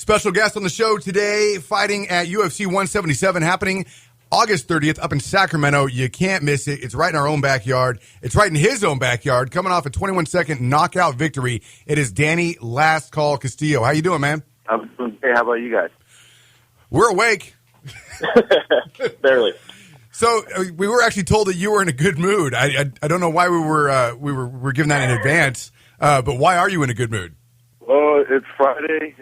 Special guest on the show today, fighting at UFC 177, happening August 30th up in Sacramento. You can't miss it. It's right in our own backyard. It's right in his own backyard. Coming off a 21-second knockout victory, it is Danny Last Call Castillo. How you doing, man? I'm doing great. How about you guys? We're awake. Barely. So we were actually told that you were in a good mood. I don't know why we were given that in advance, but why are you in a good mood? Well, it's Friday.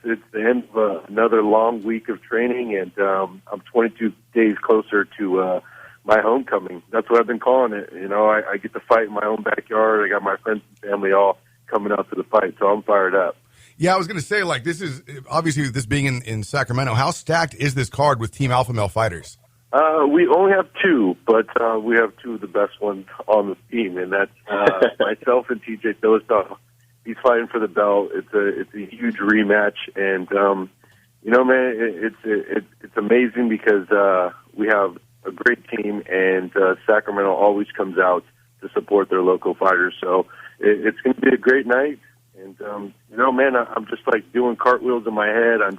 It's the end of another long week of training, and I'm 22 days closer to my homecoming. That's what I've been calling it. I get to fight in my own backyard. I got my friends and family all coming out to the fight, so I'm fired up. Yeah, I was going to say, this is obviously this being in Sacramento. How stacked is this card with Team Alpha Male fighters? We only have two, but we have two of the best ones on the team, and that's myself and TJ Dillashaw. He's fighting for the belt. It's a huge rematch, and man, it's amazing because we have a great team, and Sacramento always comes out to support their local fighters. So it's going to be a great night, and man, I'm just doing cartwheels in my head. I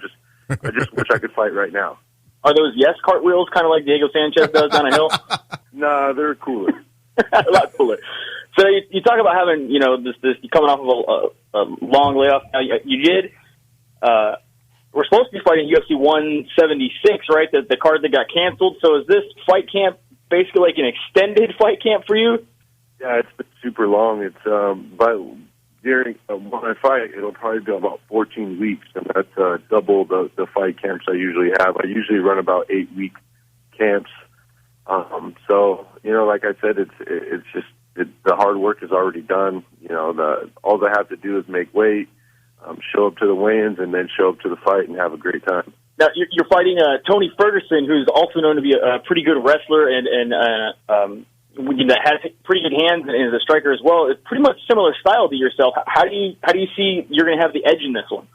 just wish I could fight right now. Are those cartwheels, kind of like Diego Sanchez does down a hill? Nah, they're cooler. A lot cooler. So you talk about having, this coming off of a long layoff. Now, you did. We're supposed to be fighting UFC 176, right? The card that got canceled. So is this fight camp basically like an extended fight camp for you? Yeah, it's been super long. It's but during when I fight, it'll probably be about 14 weeks, and that's double the fight camps I usually have. I usually run about 8-week camps. So like I said, it's just. The hard work is already done. All they have to do is make weight, show up to the weigh-ins, and then show up to the fight and have a great time. Now, you're fighting Tony Ferguson, who's also known to be a pretty good wrestler and that has pretty good hands and is a striker as well. It's pretty much similar style to yourself. How do you see you're going to have the edge in this one?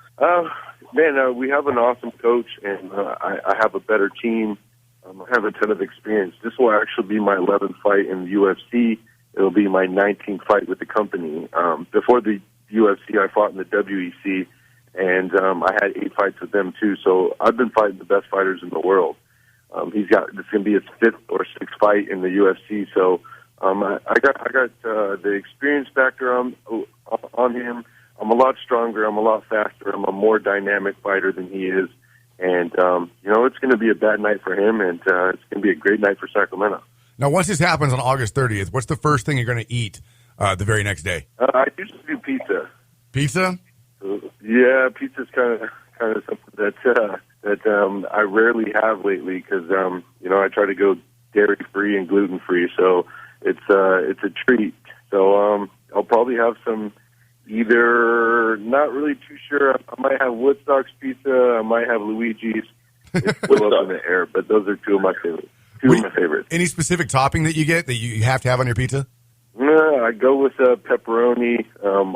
We have an awesome coach, and I have a better team. I have a ton of experience. This will actually be my 11th fight in the UFC. It'll be my 19th fight with the company. Before the UFC, I fought in the WEC, and I had 8 fights with them too. So I've been fighting the best fighters in the world. This is going to be his 5th or 6th fight in the UFC. So I got the experience factor on him. I'm a lot stronger. I'm a lot faster. I'm a more dynamic fighter than he is. And it's going to be a bad night for him, and it's going to be a great night for Sacramento. Now, once this happens on August 30th, what's the first thing you're going to eat the very next day? I usually do pizza. Pizza? Yeah, pizza's kind of something that I rarely have lately because I try to go dairy free and gluten free, so it's a treat. So I'll probably have some. Either not really too sure. I might have Woodstock's pizza. I might have Luigi's. It's still up in the air, but those are two of my favorites. My favorites. Any specific topping that you get that you have to have on your pizza? No, I go with pepperoni,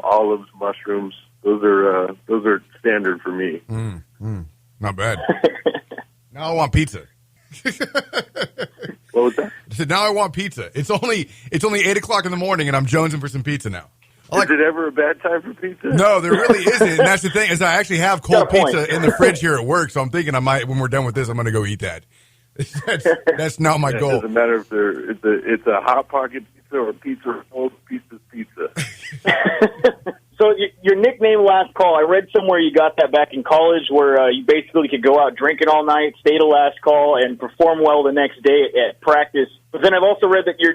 olives, mushrooms. Those are standard for me. Not bad. Now I want pizza. What was that? I said, now I want pizza. It's only 8:00 in the morning, and I'm jonesing for some pizza now. Is it ever a bad time for pizza? No, there really isn't. And that's the thing is I actually have cold pizza in the fridge here at work, so I'm thinking when we're done with this, I'm going to go eat that. That's not my goal. It doesn't matter if it's a Hot Pocket pizza or pizza or cold pizza. So your nickname Last Call, I read somewhere you got that back in college where you basically could go out drinking all night, stay to last call, and perform well the next day at practice. But then I've also read that you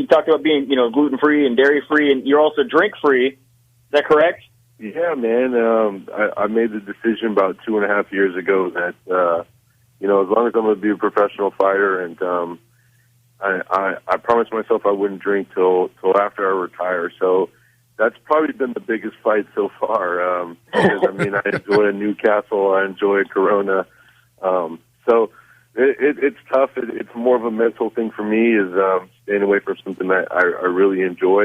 talked about being, gluten-free and dairy-free, and you're also drink-free. Is that correct? Yeah, man. I made the decision about 2.5 years ago that, as long as I'm going to be a professional fighter, and I promised myself I wouldn't drink till after I retire. So that's probably been the biggest fight so far. Because, I enjoy Newcastle. I enjoy Corona. So it's tough. It's more of a mental thing for me is staying away from something that I really enjoy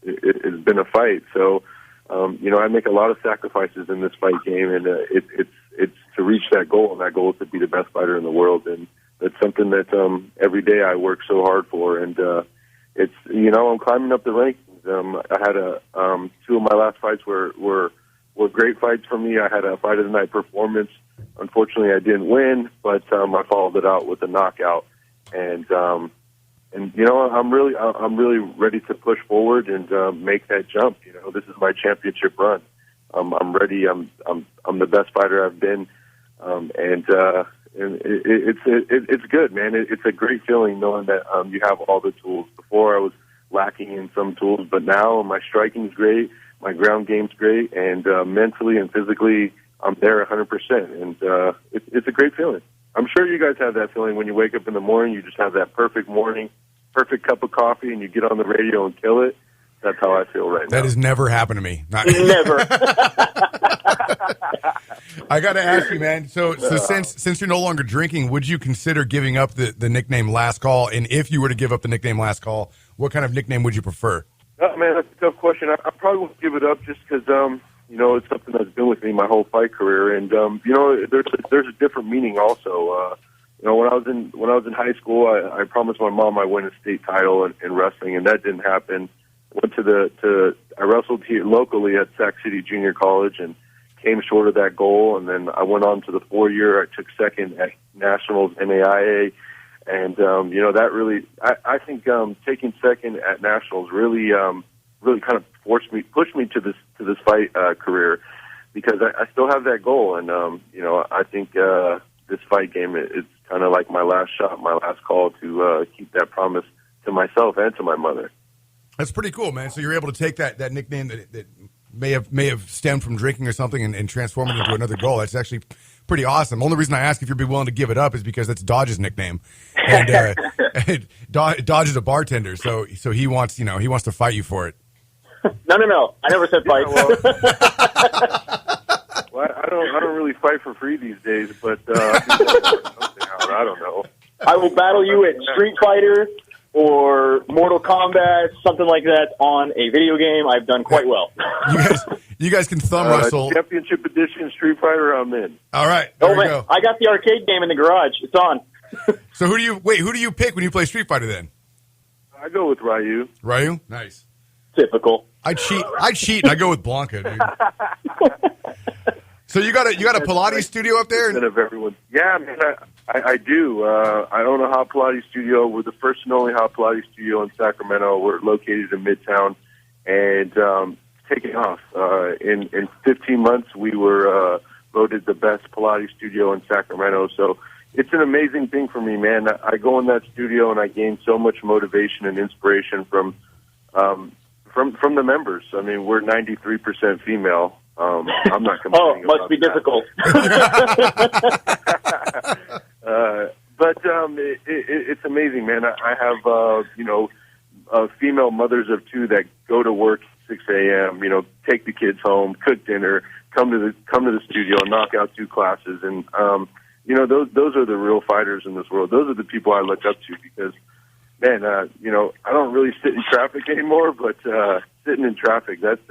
it's been a fight. So, I make a lot of sacrifices in this fight game, and it's to reach that goal, and that goal is to be the best fighter in the world. And that's something that every day I work so hard for. And it's I'm climbing up the rankings. I had two of my last fights were were great fights for me. I had a fight of the night performance. Unfortunately, I didn't win, but I followed it out with a knockout. And you know, I'm really ready to push forward and make that jump. You know, this is my championship run. I'm ready. I'm the best fighter I've been, and it's good, man. It's a great feeling knowing that you have all the tools. Before I was lacking in some tools, but now my striking's great, my ground game's great, and mentally and physically I'm there 100%, and it's a great feeling. I'm sure you guys have that feeling when you wake up in the morning. You just have that perfect morning, perfect cup of coffee, and you get on the radio and kill it. That's how I feel right now. That has never happened to me. Never. I got to ask you, man. So since you're no longer drinking, would you consider giving up the nickname Last Call? And if you were to give up the nickname Last Call, what kind of nickname would you prefer? Oh, man, that's a tough question. I probably won't give it up just because, you know, it's something that's been with me my whole fight career, and you know, there's a different meaning also. You know, when I was in high school, I promised my mom I'd win a state title in wrestling, and that didn't happen. I wrestled here locally at Sac City Junior College and came short of that goal, and then I went on to the 4-year. I took second at Nationals NAIA, and you know, that really, I think taking second at Nationals really kind of pushed me to this fight career, because I still have that goal, and you know, I think this fight game, it's kind of like my last shot, my last call to keep that promise to myself and to my mother. That's pretty cool, man. So you're able to take that nickname that may have stemmed from drinking or something and transform it into another goal. That's actually pretty awesome. The only reason I ask if you'd be willing to give it up is because that's Dodge's nickname, and Dodge is a bartender, so he wants to fight you for it. No. I never said fight. Well, I don't really fight for free these days, but I don't know. I will battle you at Street Fighter or Mortal Kombat, something like that, on a video game. I've done quite well. You guys can thumb wrestle. Championship Edition Street Fighter, I'm in. All right, there we go. I got the arcade game in the garage. It's on. So who do you pick when you play Street Fighter then? I go with Ryu. Ryu? Nice. Typical. I cheat and I go with Blanca, dude. So you got a Pilates studio up there? Of everyone. Yeah, man, I do. I own a hot Pilates studio. We're the first and only hot Pilates studio in Sacramento. We're located in Midtown, and taking off. In 15 months, we were voted the best Pilates studio in Sacramento. So it's an amazing thing for me, man. I go in that studio and I gain so much motivation and inspiration from the members. I mean, we're 93% female. I'm not complaining. Must be difficult. But it's amazing, man. I have female mothers of two that go to work at 6 a.m. You know, take the kids home, cook dinner, come to the studio, knock out 2 classes, and you know, those are the real fighters in this world. Those are the people I look up to, because, man, you know, I don't really sit in traffic anymore, but sitting in traffic, that's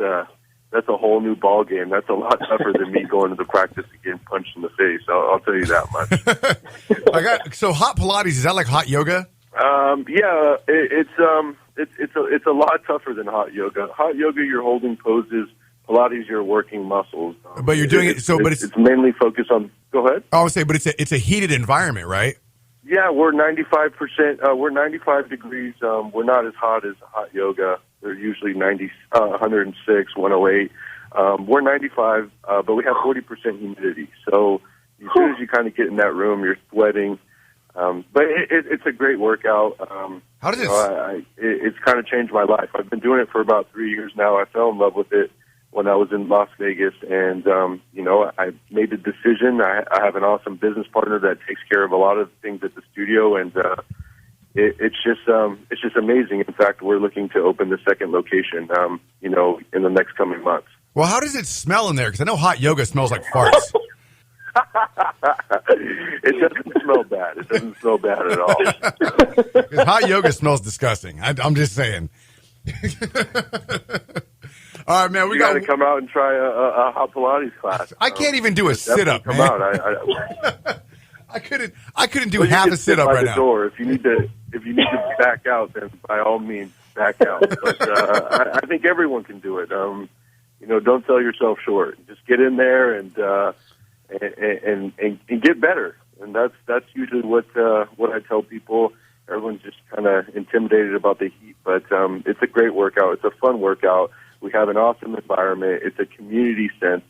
a whole new ball game. That's a lot tougher than me going to the practice and getting punched in the face. I'll tell you that much. So hot Pilates, is that like hot yoga? Yeah, it's a lot tougher than hot yoga. Hot yoga, you're holding poses. Pilates, you're working muscles. But you're doing it. So, but it's mainly focused on. Go ahead. I would say, but it's a heated environment, right? Yeah, we're 95%. We're 95 degrees. We're not as hot as hot yoga. They're usually 106, 108. We're 95, but we have 40% humidity. So as soon as you kind of get in that room, you're sweating. But it's a great workout. How does it? It's kind of changed my life. I've been doing it for about 3 years now. I fell in love with it when I was in Las Vegas, and you know, I made the decision. I have an awesome business partner that takes care of a lot of things at the studio, and it's just amazing. In fact, we're looking to open the second location, you know, in the next coming months. Well, how does it smell in there? Because I know hot yoga smells like farts. It doesn't smell bad. It doesn't smell bad at all. Hot yoga smells disgusting. I'm just saying. All right, man. We got to come out and try a hot Pilates class. I can't even do a sit-up, come man. Out. I couldn't do half a sit-up right now. Door. If you need to back out, then by all means back out. But I think everyone can do it. You don't sell yourself short. Just get in there and get better. And that's usually what I tell people. Everyone's just kind of intimidated about the heat, but it's a great workout. It's a fun workout. We have an awesome environment. It's a community sense.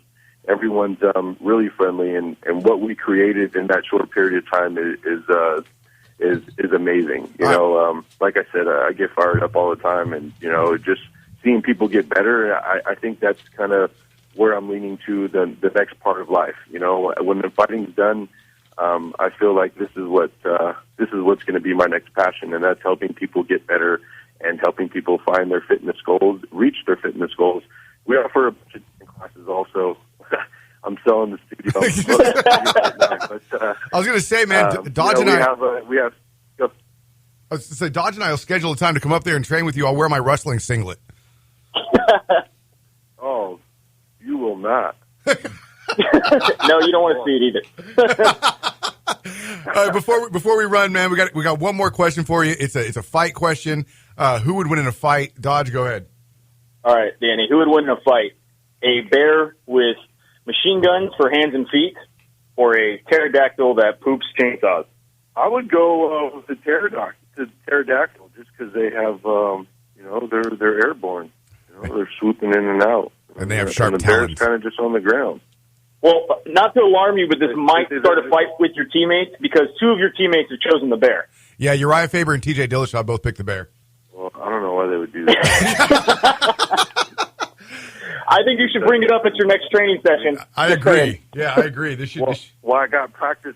Everyone's really friendly, and what we created in that short period of time is amazing. Like I said, I get fired up all the time, and just seeing people get better. I think that's kind of where I'm leaning to the next part of life. When the fighting's done, I feel like this is what's going to be my next passion, and that's helping people get better and helping people find their fitness goals, reach their fitness goals. We offer a bunch of different classes also. I'm selling the studio. I was going to say, man, Dodge and I have. I was going to say, Dodge and I will schedule a time to come up there and train with you. I'll wear my wrestling singlet. Oh, you will not. No, you don't want to see it either. All right, before we run, man, we got one more question for you. It's a fight question. Who would win in a fight? Dodge, go ahead. All right, Danny, who would win in a fight? A bear with machine guns for hands and feet, or a pterodactyl that poops chainsaws? I would go with the pterodactyl, just because they have, they're airborne. They're swooping in and out, and they have sharp talons. talons. The bear's kind of just on the ground. Well, not to alarm you, but this might start a fight with your teammates because two of your teammates have chosen the bear. Yeah, Uriah Faber and TJ Dillashaw both picked the bear. Well, I don't know why they would do that. I think you should bring it up at your next training session. I agree. Yeah, I agree. This should. Well, I got practice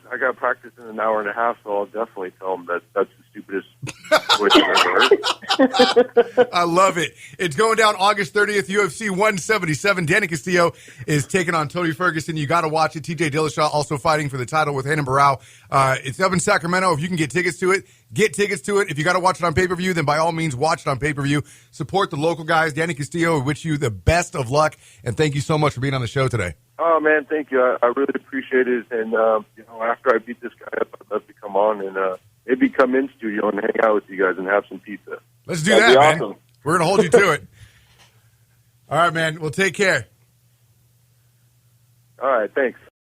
in an hour and a half, so I'll definitely tell them that's the stupidest choice I've ever heard. I love it. It's going down August 30th, UFC 177. Danny Castillo is taking on Tony Ferguson. You got to watch it. TJ Dillashaw also fighting for the title with Renan Barão. It's up in Sacramento. If you can get tickets to it, get tickets to it. If you got to watch it on pay-per-view, then by all means, watch it on pay-per-view. Support the local guys. Danny Castillo, we wish you the best of luck, and thank you so much for being on the show today. Oh, man, thank you. I really appreciate it. And, after I beat this guy up, I'd love to come on and maybe come in studio and hang out with you guys and have some pizza. Let's do that, man. Awesome. We're going to hold you to it. All right, man. Well, take care. All right, thanks.